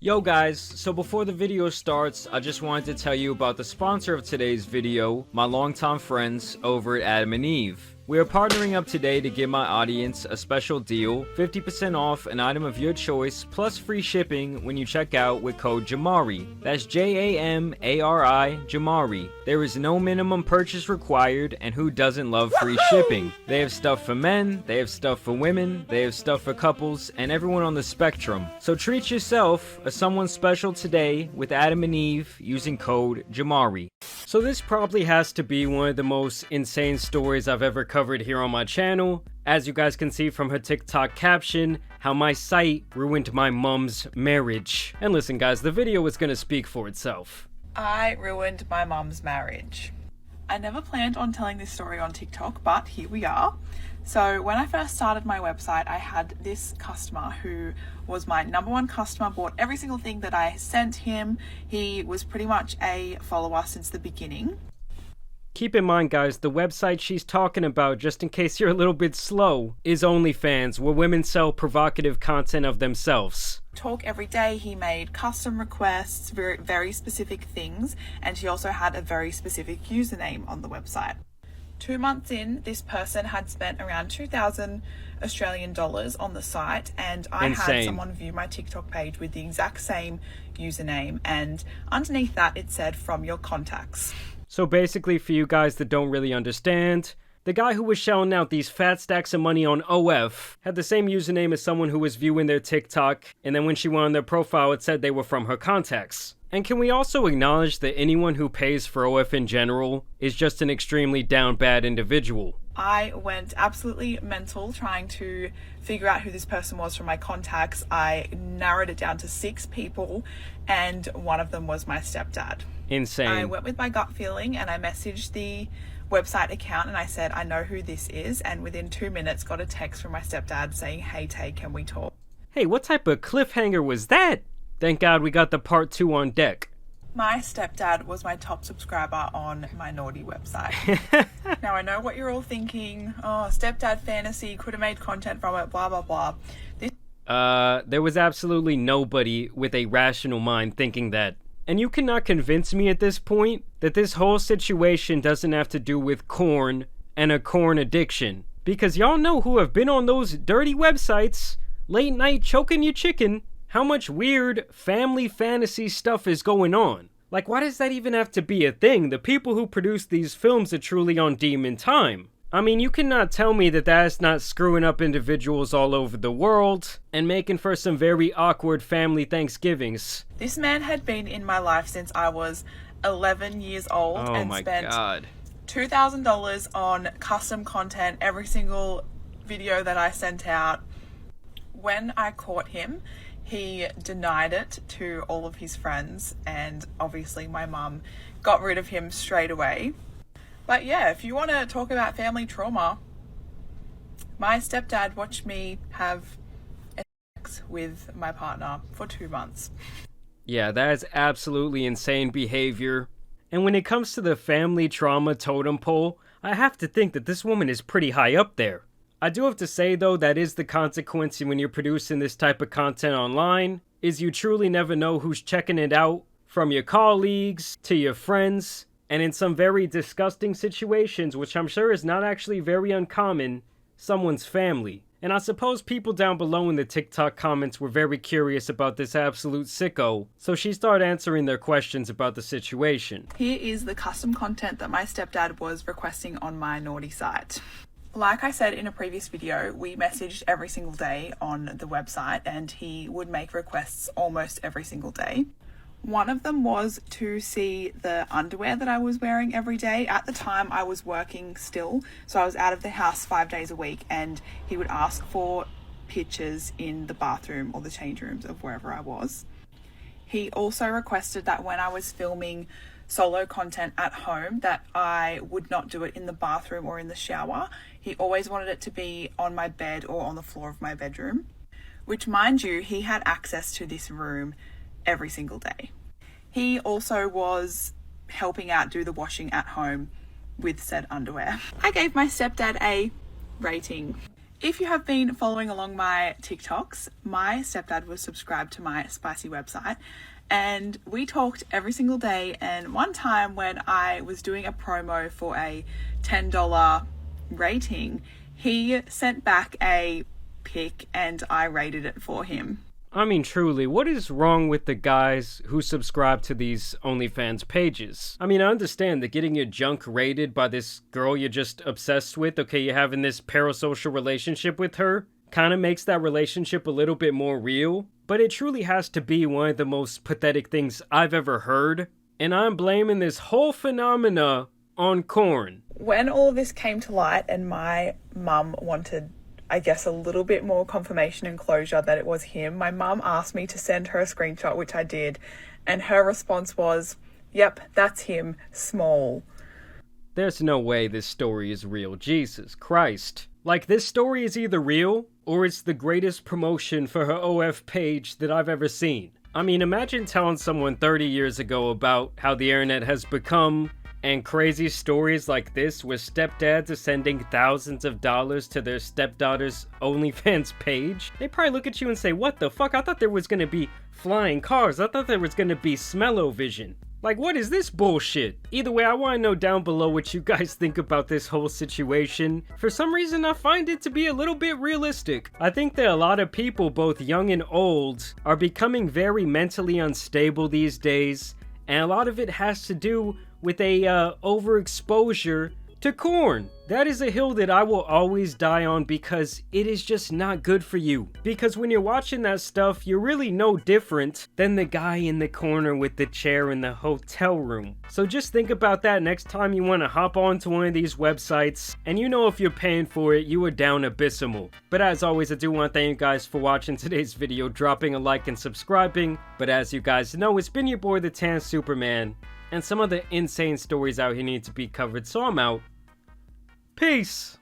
Yo guys, so before the video starts, I just wanted to tell you about the sponsor of today's video, my longtime friends over at Adam and Eve. We are partnering up today to give my audience a special deal, 50% off an item of your choice, plus free shipping when you check out with code JAMARI. That's J-A-M-A-R-I, JAMARI. There is no minimum purchase required, and who doesn't love free shipping? They have stuff for men, they have stuff for women, they have stuff for couples, and everyone on the spectrum. So treat yourself as someone special today with Adam and Eve using code JAMARI. So this probably has to be one of the most insane stories I've ever covered here on my channel. As you guys can see from her TikTok caption, how my site ruined my mum's marriage. And listen guys, the video is gonna speak for itself. I ruined my mum's marriage. I never planned on telling this story on TikTok, but here we are. So when I first started my website, I had this customer who was my #1 customer, bought every single thing that I sent him. He was pretty much a follower since the beginning. Keep in mind guys, the website she's talking about, just in case you're a little bit slow, is OnlyFans, where women sell provocative content of themselves. Talk every day, he made custom requests, very specific things, and he also had a very specific username on the website. 2 months in, this person had spent around 2,000 Australian dollars on the site, and I had someone view my TikTok page with the exact same username, and underneath that it said "from your contacts." So basically, for you guys that don't really understand, the guy who was shelling out these fat stacks of money on OF had the same username as someone who was viewing their TikTok, and then when she went on their profile it said they were from her contacts. And can we also acknowledge that anyone who pays for OF in general is just an extremely down bad individual? I went absolutely mental trying to figure out who this person was from my contacts. I narrowed it down to 6 people, and one of them was my stepdad. Insane. I went with my gut feeling and I messaged the website account and I said, I know who this is, and within 2 minutes got a text from my stepdad saying, "Hey Tay, can we talk?" Hey, what type of cliffhanger was that? Thank God we got the part 2 on deck. My stepdad was my top subscriber on my naughty website. Now I know what you're all thinking. Oh, stepdad fantasy, could have made content from it, blah, blah, blah. There was absolutely nobody with a rational mind thinking that. And you cannot convince me at this point that this whole situation doesn't have to do with corn and a corn addiction. Because y'all know who have been on those dirty websites, late night choking your chicken, how much weird family fantasy stuff is going on. Like, why does that even have to be a thing? The people who produce these films are truly on demon time. I mean, you cannot tell me that that's not screwing up individuals all over the world and making for some very awkward family Thanksgivings. This man had been in my life since I was 11 years old and spent $2,000 on custom content, every single video that I sent out. When I caught him, he denied it to all of his friends, and obviously my mum got rid of him straight away. But yeah, if you want to talk about family trauma, my stepdad watched me have sex with my partner for 2 months. Yeah, that is absolutely insane behavior. And when it comes to the family trauma totem pole, I have to think that this woman is pretty high up there. I do have to say though, that is the consequence when you're producing this type of content online, is you truly never know who's checking it out, from your colleagues to your friends, and in some very disgusting situations, which I'm sure is not actually very uncommon, someone's family. And I suppose people down below in the TikTok comments were very curious about this absolute sicko, so she started answering their questions about the situation. Here is the custom content that my stepdad was requesting on my naughty site. Like I said in a previous video, we messaged every single day on the website, and he would make requests almost every single day. One of them was to see the underwear that I was wearing every day. At the time I was working still, so I was out of the house 5 days a week, and he would ask for pictures in the bathroom or the change rooms of wherever I was. He also requested that when I was filming solo content at home, that I would not do it in the bathroom or in the shower. He always wanted it to be on my bed or on the floor of my bedroom, which, mind you, he had access to this room every single day. He also was helping out do the washing at home with said underwear. I gave my stepdad a rating. If you have been following along my TikToks, my stepdad was subscribed to my spicy website and we talked every single day. And one time when I was doing a promo for a $10 rating, he sent back a pic and I rated it for him. I mean, truly, what is wrong with the guys who subscribe to these OnlyFans pages? I mean, I understand that getting your junk rated by this girl you're just obsessed with, okay, you're having this parasocial relationship with her, kind of makes that relationship a little bit more real, but it truly has to be one of the most pathetic things I've ever heard, and I'm blaming this whole phenomena on corn. When all this came to light and my mum wanted, I guess, a little bit more confirmation and closure that it was him, my mum asked me to send her a screenshot, which I did, and her response was, "Yep, that's him, small." There's no way this story is real. Jesus Christ. Like, this story is either real, or it's the greatest promotion for her OF page that I've ever seen. I mean, imagine telling someone 30 years ago about how the internet has become, and crazy stories like this where stepdads are sending thousands of dollars to their stepdaughter's OnlyFans page. They probably look at you and say, what the fuck? I thought there was gonna be flying cars. I thought there was gonna be smell-o-vision. Like, what is this bullshit? Either way, I want to know down below what you guys think about this whole situation. For some reason, I find it to be a little bit realistic. I think that a lot of people, both young and old, are becoming very mentally unstable these days, and a lot of it has to do with a overexposure to corn. That is a hill that I will always die on because it is just not good for you. Because when you're watching that stuff, you're really no different than the guy in the corner with the chair in the hotel room. So just think about that next time you want to hop onto one of these websites, and you know if you're paying for it, you are down abysmal. But as always, I do want to thank you guys for watching today's video, dropping a like and subscribing. But as you guys know, it's been your boy the Tan Superman, and some other insane stories out here need to be covered, so I'm out. Peace!